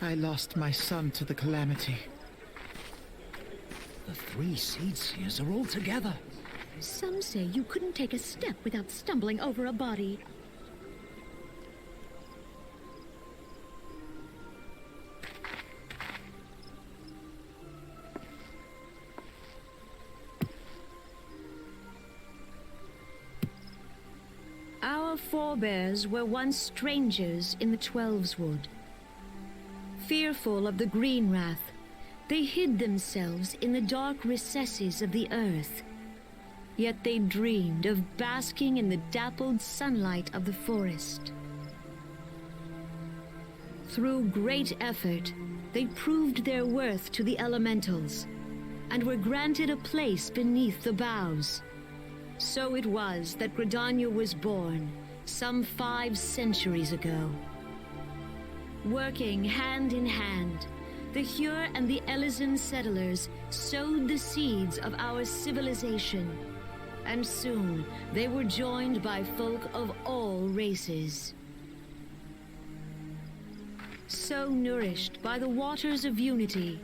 I lost my son to the calamity. The three seed seers are all together. Some say you couldn't take a step without stumbling over a body. Our forebears were once strangers in the Twelveswood. Fearful of the Green Wrath, they hid themselves in the dark recesses of the earth. Yet they dreamed of basking in the dappled sunlight of the forest. Through great effort, they proved their worth to the elementals, and were granted a place beneath the boughs. So it was that Gridania was born, some 5 centuries ago. Working hand in hand, the Hyur and the Elysian settlers sowed the seeds of our civilization, and soon they were joined by folk of all races. So nourished by the waters of unity,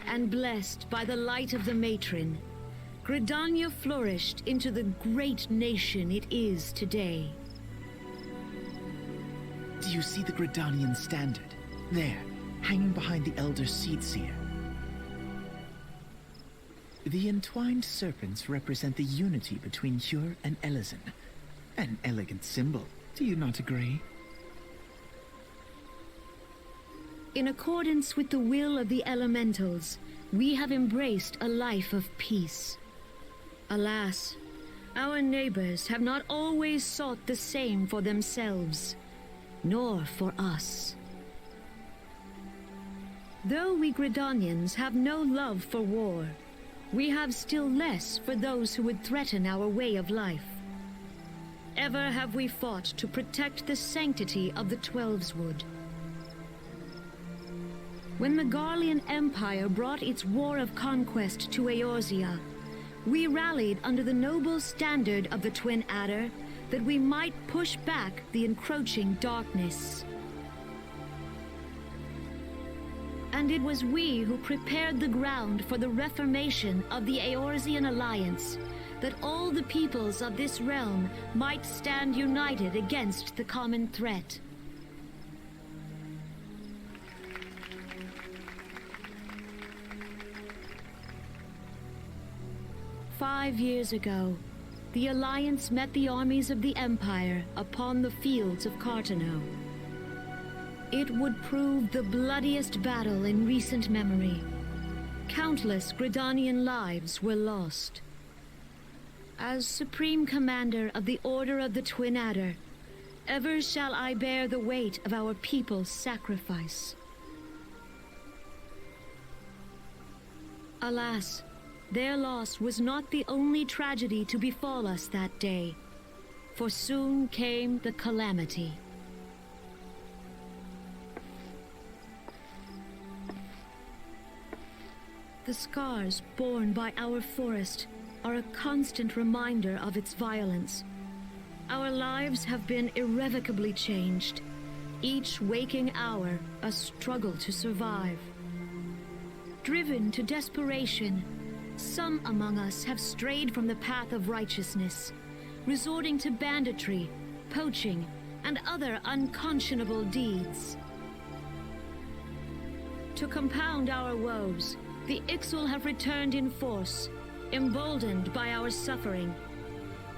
and blessed by the light of the matron, Gridania flourished into the great nation it is today. Do you see the Gridanian standard? There, hanging behind the Elder Seedseer. The entwined serpents represent the unity between Hyur and Elysian. An elegant symbol, do you not agree? In accordance with the will of the elementals, we have embraced a life of peace. Alas, our neighbors have not always sought the same for themselves, nor for us. Though we Gridanians have no love for war, we have still less for those who would threaten our way of life. Ever have we fought to protect the sanctity of the Twelveswood. When the Garlean Empire brought its war of conquest to Eorzea, we rallied under the noble standard of the Twin Adder that we might push back the encroaching darkness. And it was we who prepared the ground for the reformation of the Eorzean Alliance, that all the peoples of this realm might stand united against the common threat. "5 years ago, the Alliance met the armies of the Empire upon the fields of Cartano. It would prove the bloodiest battle in recent memory. Countless Gridanian lives were lost. As Supreme Commander of the Order of the Twin Adder, ever shall I bear the weight of our people's sacrifice. Alas, their loss was not the only tragedy to befall us that day, for soon came the calamity. The scars borne by our forest are a constant reminder of its violence. Our lives have been irrevocably changed, each waking hour a struggle to survive. Driven to desperation, some among us have strayed from the path of righteousness, resorting to banditry, poaching, and other unconscionable deeds. To compound our woes, the Ixal have returned in force, emboldened by our suffering.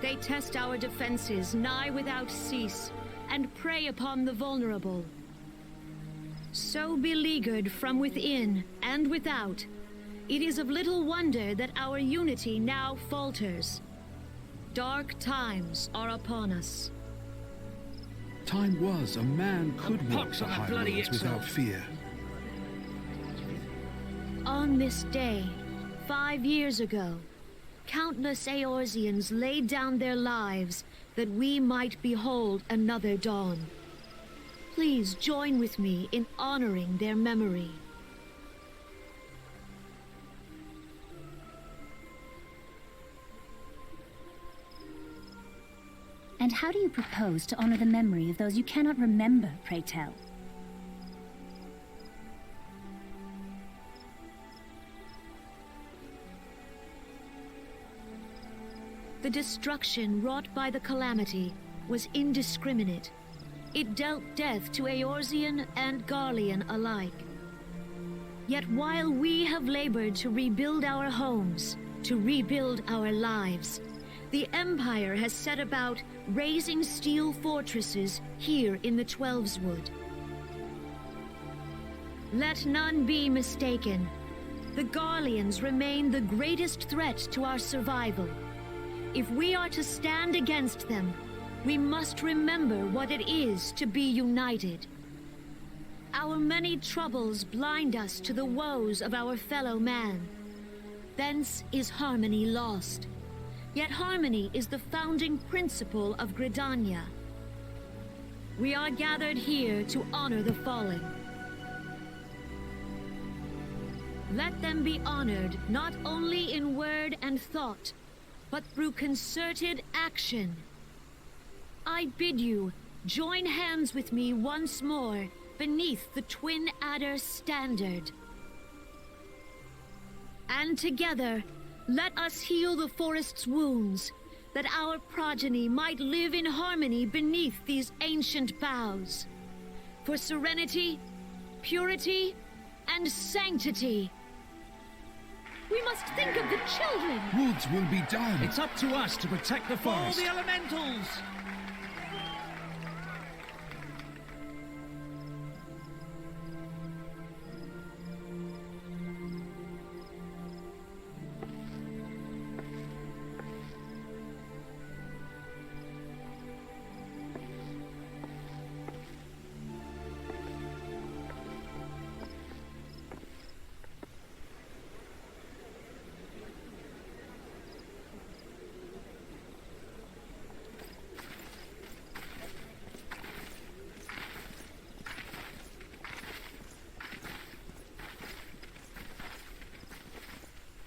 They test our defenses nigh without cease, and prey upon the vulnerable. So beleaguered from within and without, it is of little wonder that our unity now falters. Dark times are upon us. Time was a man could walk the high roads without fear. On this day, 5 years ago, countless Eorzeans laid down their lives that we might behold another dawn. Please join with me in honoring their memory. And how do you propose to honor the memory of those you cannot remember, pray tell? The destruction wrought by the calamity was indiscriminate. It dealt death to Eorzean and Garlean alike. Yet while we have labored to rebuild our homes, to rebuild our lives, the Empire has set about raising steel fortresses here in the Twelveswood. Let none be mistaken. The Garleans remain the greatest threat to our survival. If we are to stand against them, we must remember what it is to be united. Our many troubles blind us to the woes of our fellow man. Thence is harmony lost. Yet harmony is the founding principle of Gridania. We are gathered here to honor the fallen. Let them be honored not only in word and thought, but through concerted action. I bid you join hands with me once more beneath the Twin Adder standard. And together, let us heal the forest's wounds, that our progeny might live in harmony beneath these ancient boughs. For serenity, purity, and sanctity. We must think of the children! Woods will be done. It's up to us to protect the For forest. the elementals!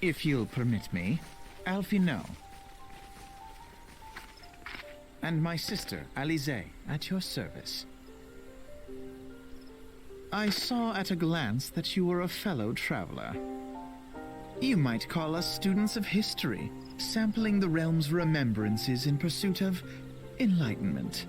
If you'll permit me, Alfie no. And my sister, Alize, at your service. I saw at a glance that you were a fellow traveler. You might call us students of history, sampling the realm's remembrances in pursuit of enlightenment.